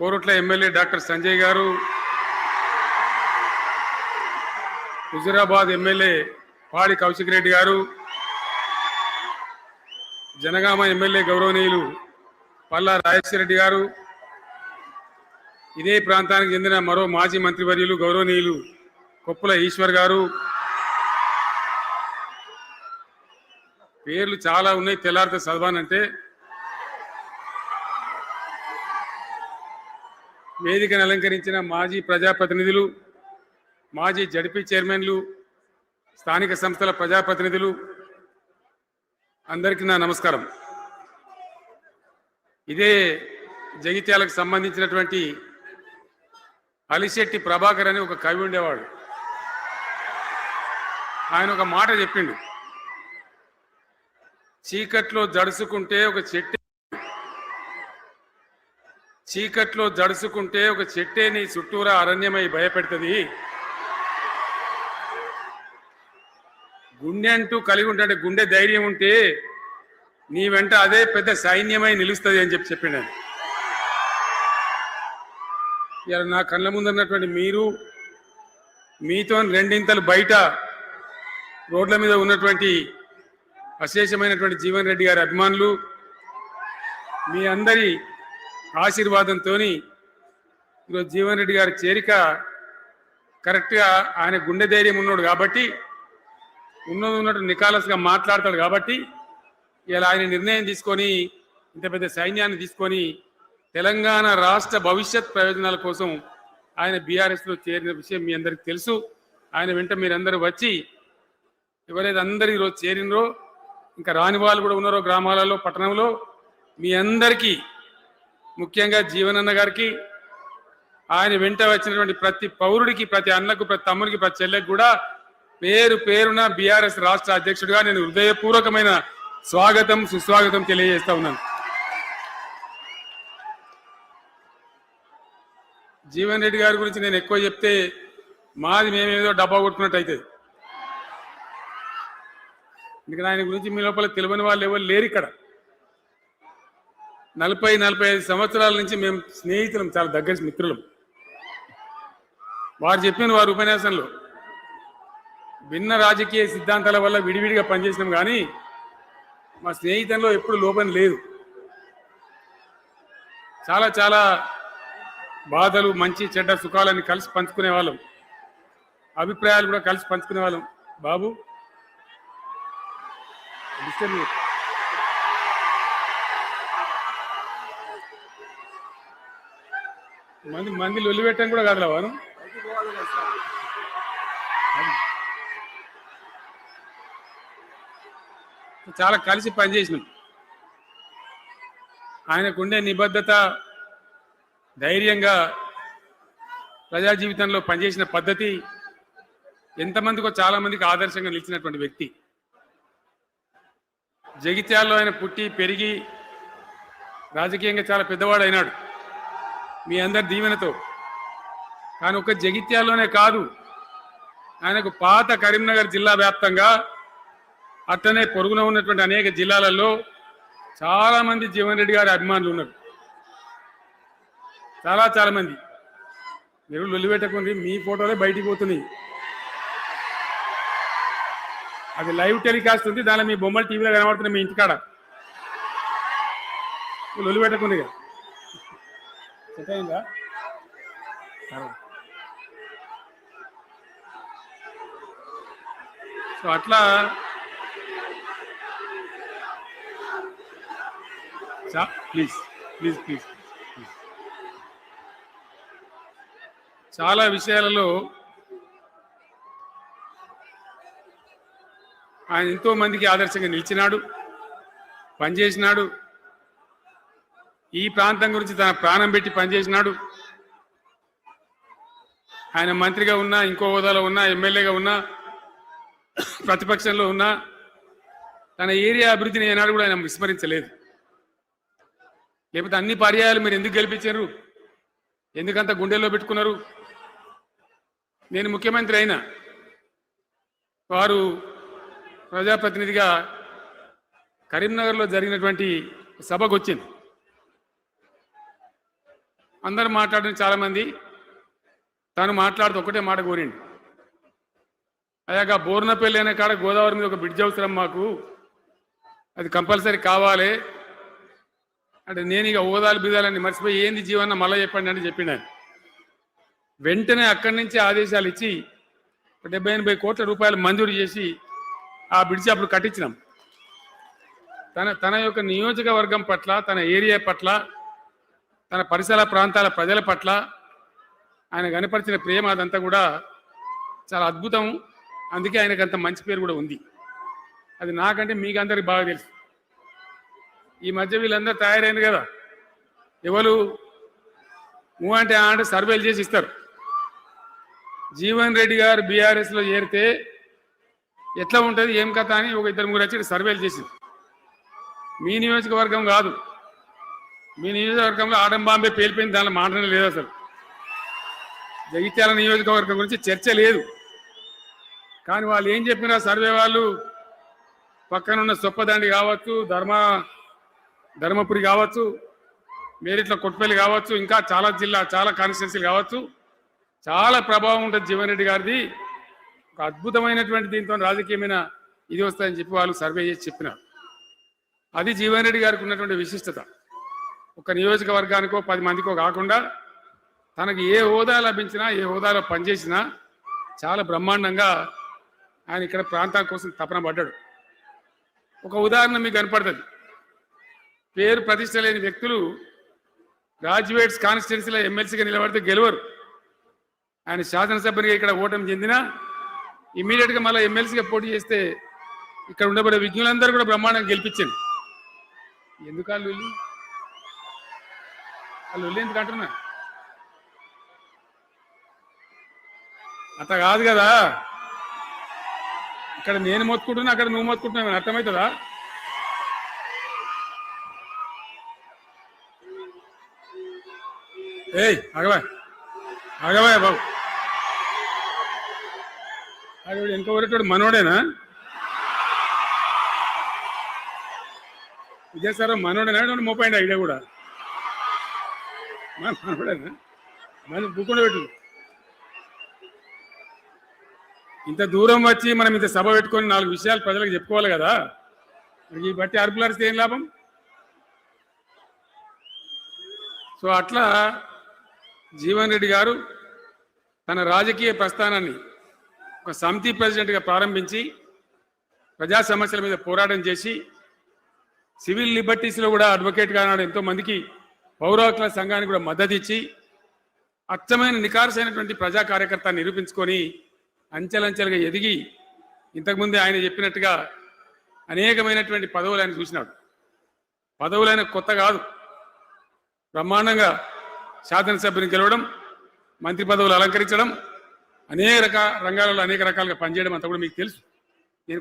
Korutla MLA doctor Sanjay గారు, Huzurabad MLA పాడి కౌశిక్ రెడ్డి గారు, జనగామ ఎమ్మెల్యే గౌరవనీయులు పల్లా రాజేశ్వర రెడ్డి గారు, ఇదే ప్రాంతానికి చెందిన మరో మాజీ మంత్రివర్యులు గౌరవనీయులు కొప్పుల ఈశ్వర్ గారు, పేర్లు చాలా ఉన్నాయి, తెల్లారితో చదవానంటే. వేదికను అలంకరించిన మాజీ ప్రజాప్రతినిధులు, మాజీ జడ్పీ చైర్మన్లు, స్థానిక సంస్థల ప్రజాప్రతినిధులు, అందరికీ నా నమస్కారం. ఇదే జగిత్యాలకు సంబంధించినటువంటి అలిశెట్టి ప్రభాకర్ అని ఒక కవి ఉండేవాడు. ఆయన ఒక మాట చెప్పిండు, చీకట్లో జడుసుకుంటే ఒక చెట్టే నీ చుట్టూరా అరణ్యమై భయపెడుతుంది, గుండె అంటూ కలిగి ఉంటే గుండె ధైర్యం ఉంటే నీ వెంట అదే పెద్ద సైన్యమై నిలుస్తుంది అని చెప్పిండు. ఇలా నా కళ్ళ ముందున్నటువంటి మీరు, మీతో రెండింతలు బయట రోడ్ల మీద ఉన్నటువంటి అశేషమైనటువంటి జీవన్ రెడ్డి గారి అభిమానులు, మీ అందరి ఆశీర్వాదంతో ఈరోజు జీవన్ రెడ్డి గారి చేరిక కరెక్ట్గా ఆయన గుండె ధైర్యం ఉన్నాడు కాబట్టి, ఉన్నట్టు నికాలస్గా మాట్లాడతాడు కాబట్టి ఇలా ఆయన నిర్ణయం తీసుకొని ఇంత పెద్ద సైన్యాన్ని తీసుకొని తెలంగాణ రాష్ట్ర భవిష్యత్ ప్రయోజనాల కోసం ఆయన బీఆర్ఎస్లో చేరిన విషయం మీ అందరికీ తెలుసు. ఆయన వెంట మీరందరూ వచ్చి ఎవరైతే అందరూ ఈరోజు చేరినరో, ఇంకా రాని వాళ్ళు కూడా ఉన్నారో గ్రామాలలో పట్టణంలో, మీ అందరికీ ముఖ్యంగా జీవనన్న గారికి, ఆయన వెంట వచ్చినటువంటి ప్రతి పౌరుడికి, ప్రతి అన్నకు, ప్రతి తమ్ముడికి, ప్రతి చెల్లెకి కూడా పేరు పేరున బీఆర్ఎస్ రాష్ట్ర అధ్యక్షుడిగా నేను హృదయపూర్వకమైన స్వాగతం సుస్వాగతం తెలియజేస్తా ఉన్నాను. జీవన్ రెడ్డి గారి గురించి నేను ఎక్కువ చెప్తే మాది మేమేదో డబ్బా కొట్టుకున్నట్టు అవుతుంది. ఎందుకంటే ఆయన గురించి మీ లోపల తెలియని వాళ్ళు ఎవరు లేరు ఇక్కడ. 40-45 సంవత్సరాల నుంచి మేము స్నేహితులం, చాలా దగ్గర మిత్రులం. వారు చెప్పిన వారి ఉపన్యాసంలో భిన్న రాజకీయ సిద్ధాంతాల వల్ల విడివిడిగా పనిచేసినాం, కానీ మా స్నేహితంలో ఎప్పుడు లోపం లేదు. చాలా చాలా బాధలు, మంచి చెడ్డ సుఖాలని కలిసి పంచుకునే వాళ్ళం, అభిప్రాయాలు కూడా కలిసి పంచుకునే వాళ్ళం. బాబు మంది లొల్లి పెట్టడం కూడా కాదురా వారు. చాలా కలిసి పనిచేసినాం. ఆయనకుండే నిబద్ధత, ధైర్యంగా ప్రజా జీవితంలో పనిచేసిన పద్ధతి ఎంతమందికో చాలా మందికి ఆదర్శంగా నిలిచినటువంటి వ్యక్తి. జగిత్యాల్లో ఆయన పుట్టి పెరిగి రాజకీయంగా చాలా పెద్దవాడు అయినాడు మీ అందరి దీవెనతో. కానీ ఒక జగిత్యాల్లోనే కాదు, ఆయనకు పాత కరీంనగర్ జిల్లా వ్యాప్తంగా అట్లనే పొరుగున ఉన్నటువంటి అనేక జిల్లాలలో చాలామంది జీవన్ రెడ్డి గారి అభిమానులు ఉన్నారు. చాలా మంది. మీరు లొల్లి పెట్టకుంది, మీ ఫోటోలే బయటికి పోతున్నాయి. అది లైవ్ టెలికాస్ట్ ఉంది, దానిలో మీ బొమ్మలు టీవీలో కనబడుతున్నాయి మీ ఇంటికాడ. లొల్లి పెట్టకుంది కదా, సెట్ అయిందా? సో అట్లా ప్లీజ్ ప్లీజ్ ప్లీజ్ చాలా విషయాలలో ఆయన ఎంతో మందికి ఆదర్శంగా నిలిచినాడు, పనిచేసినాడు. ఈ ప్రాంతం గురించి తన ప్రాణం పెట్టి పనిచేసినాడు. ఆయన మంత్రిగా ఉన్నా, ఇంకో హోదాలో ఉన్నా, ఎమ్మెల్యేగా ఉన్నా, ప్రతిపక్షంలో ఉన్నా తన ఏరియా అభివృద్ధిని ఏనాడు కూడా ఆయన విస్మరించలేదు. లేకపోతే అన్ని పర్యాయాలు మీరు ఎందుకు గెలిపించారు, ఎందుకంత గుండెల్లో పెట్టుకున్నారు? నేను ముఖ్యమంత్రి అయినా వారు ప్రజాప్రతినిధిగా కరీంనగర్లో జరిగినటువంటి సభకు వచ్చింది. అందరూ మాట్లాడిన చాలామంది తాను మాట్లాడుతూ ఒకటే మాట కోరిండు. అయ్యాక బోర్నపల్లి అనే కాడ గోదావరి మీద ఒక బ్రిడ్జ్ అవసరం మాకు, అది కంపల్సరీ కావాలి అంటే నేను ఇక ఓదాలు బిదాలని మర్చిపోయి ఏంది జీవన్న మళ్ళీ చెప్పండి అని చెప్పిండు ఆయన. వెంటనే అక్కడి నుంచి ఆదేశాలు ఇచ్చి 70-80 కోట్ల రూపాయలు మంజూరు చేసి ఆ బ్రిడ్జ్ అప్పుడు కట్టించినాం. తన యొక్క నియోజకవర్గం పట్ల, తన ఏరియా పట్ల, తన పరిసర ప్రాంతాల ప్రజల పట్ల ఆయన కనపరిచిన ప్రేమ అదంతా కూడా చాలా అద్భుతం. అందుకే ఆయనకు అంత మంచి పేరు కూడా ఉంది. అది నాకంటే మీకు అందరికి బాగా తెలుసు. ఈ మధ్య వీళ్ళందరూ తయారైంది కదా, ఎవరు అంటే అంటే సర్వేలు చేసి ఇస్తారు. జీవన్ రెడ్డి గారు బీఆర్ఎస్లో చేరితే ఎట్లా ఉంటుంది ఏం కథ అని ఒక 2-3 వచ్చి సర్వేలు చేసింది. మీ నియోజకవర్గం కాదు, మీ నియోజకవర్గంలో ఆడం బాంబే పేలిపోయింది, దానిలో మాటనే లేదు. అసలు జగిత్యాల నియోజకవర్గం గురించి చర్చ లేదు. కానీ వాళ్ళు ఏం చెప్పినా సర్వే వాళ్ళు పక్కనున్న సొప్పదండి కావచ్చు, ధర్మపురి కావచ్చు, మేరిట్ల కొట్పల్లి కావచ్చు, ఇంకా చాలా కాన్స్టిట్యున్సీలు కావచ్చు, చాలా ప్రభావం ఉంటుంది జీవన్ రెడ్డి గారిది. ఒక అద్భుతమైనటువంటి దీంతో రాజకీయమైన ఇది వస్తాయని చెప్పి వాళ్ళు సర్వే చేసి చెప్పినారు. అది జీవన్ రెడ్డి గారికి ఉన్నటువంటి విశిష్టత. ఒక నియోజకవర్గానికో 10 మందికో కాకుండా తనకు ఏ హోదా లభించినా, ఏ హోదాలో పనిచేసినా చాలా బ్రహ్మాండంగా ఆయన ఇక్కడ ప్రాంతం కోసం తపన పడ్డాడు. ఒక ఉదాహరణ మీకు కనపడుతుంది. పేరు ప్రతిష్ట లేని వ్యక్తులు గ్రాడ్యుయేట్స్ కాన్స్టిట్యున్సీలో ఎమ్మెల్సీగా నిలబడితే గెలవరు. ఆయన శాసనసభ్యునిగా ఇక్కడ ఓటమి చెందినా ఇమ్మీడియట్గా మళ్ళీ ఎమ్మెల్సీగా పోటీ చేస్తే ఇక్కడ ఉండబడే విజ్ఞులందరూ కూడా బ్రహ్మాండంగా గెలిపించండి. ఎందుకు వాళ్ళు ఎందుకు అంటున్నా? అట్లా కాదు కదా, ఇక్కడ నేను మొత్తుకుంటున్నా, అక్కడ నువ్వు మొత్తుకుంటున్నావు, అర్థమవుతుందా? ఏయ్ ఆగవా బాబు, ఆగవాడు వెనుక మనోడేనా? విజయసారం మనోడేనా? 30 ఐడియా కూడా మనోడేనా? మన బుక్కుండా పెట్టు. ఇంత దూరం వచ్చి మనం ఇంత సభ పెట్టుకొని 4 విషయాలు ప్రజలకు చెప్పుకోవాలి కదా. ఈ బట్టి అరుపులరిస్తే ఏం లాభం? సో అట్లా జీవన్ రెడ్డి గారు తన రాజకీయ ప్రస్థానాన్ని ఒక సమితి ప్రెసిడెంట్గా ప్రారంభించి ప్రజా సమస్యల మీద పోరాటం చేసి సివిల్ లిబర్టీస్లో కూడా అడ్వకేట్గా నాడు ఎంతోమందికి పౌర హక్కుల సంఘానికి కూడా మద్దతు ఇచ్చి అచ్చమైన నికార్సైనటువంటి ప్రజా కార్యకర్త నిరూపించుకొని అంచెలంచెలుగా ఎదిగి ఇంతకుముందే ఆయన చెప్పినట్టుగా అనేకమైనటువంటి పదవులు ఆయన చూసినాడు. పదవులైన కొత్త కాదు, బ్రహ్మాండంగా శాసనసభ్యుని గెలవడం, మంత్రి పదవులు అలంకరించడం, అనేక రంగాలలో అనేక రకాలుగా పనిచేయడం అంతా కూడా మీకు తెలుసు.